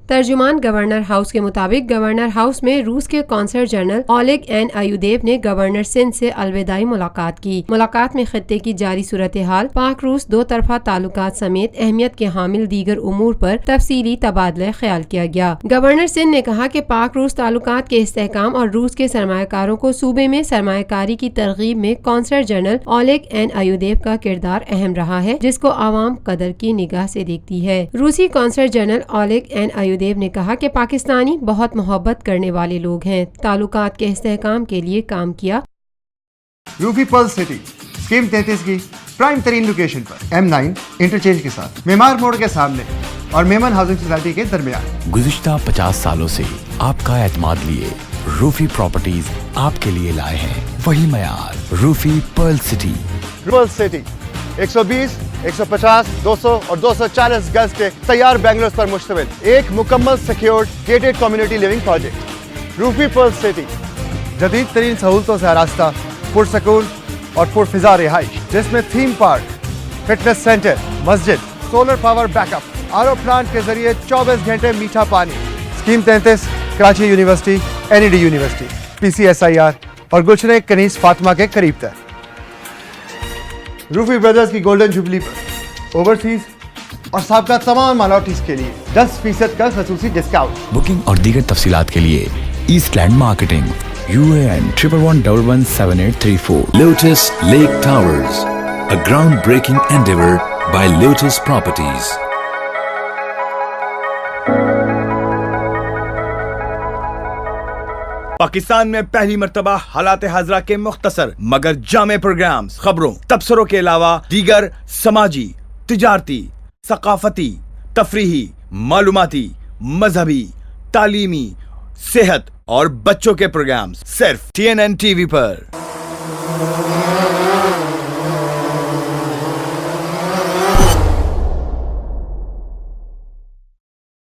ترجمان governor house کے مطابق گورنر ہاؤس میں روس کے قونصل جنرل اولیگ این آیودیو نے گورنر سندھ سے الوداعی ملاقات کی۔ ملاقات میں خطے کی جاری صورتحال، پاک روس دو طرفہ تعلقات سمیت اہمیت کے حامل دیگر امور پر تفصیلی تبادلہ خیال کیا گیا۔ گورنر سندھ نے کہا کہ پاک روس تعلقات کے استحکام اور روس کے سرمایہ کاروں کو صوبے میں سرمایہ کاری کی ترغیب میں قونصل جنرل اولیگ این آیودیو کا کردار اہم رہا ہے، جس کو عوام قدر کی نگاہ سے دیکھتی ہے۔ روسی قونصل جنرل اولیگ این آیودیو نے کہا کہ پاکستانی بہت محبت کرنے والے لوگ ہیں، تعلقات کے استحکام کے لیے کام کیا۔ روفی پرل سٹی اسکیم 33 کی پرائم ترین لوکیشن پر M9 انٹرچینج کے ساتھ، معمار موڑ کے سامنے اور میمن ہاؤسنگ سوسائٹی کے درمیان۔ گزشتہ 50 سالوں سے آپ کا اعتماد لیے روفی پراپرٹیز آپ کے لیے لائے ہیں وہی معیار، روفی پرل سٹی۔ پرل سٹی 120، 150، 200 اور 240 گز کے تیار بنگلوز پر مشتمل ایک مکمل secured gated community living project. Roofi Pearl City جدید ترین سہولتوں سے آراستہ، پرسکون اور پرفضا رہائش، جس میں تھیم پارک، فٹنس سینٹر، مسجد، solar power back up, RO plant کے ذریعے 24 گھنٹے میٹھا پانی۔ Scheme 33 Karachi university, NED university, PCSIR اور گلشن کنیز فاطمہ کے قریب تر۔ روفی بردرز کی گولڈن جوبلی پر اوورسیز اور سابقہ تمام مائنورٹیز کے لیے 10% کا خصوصی ڈسکاؤنٹ۔ بکنگ اور دیگر تفصیلات کے لیے East Land Marketing, UAN 11117834۔ Lotus Lake Towers, a groundbreaking endeavor by Lotus Properties. Pakistan میں پہلی مرتبہ حالات حاضرہ کے مختصر مگر جامع پروگرامز، خبروں، تبصروں کے علاوہ دیگر سماجی، تجارتی، ثقافتی، تفریحی، معلوماتی، مذہبی، تعلیمی، صحت اور بچوں کے پروگرامز صرف TNN TV پر۔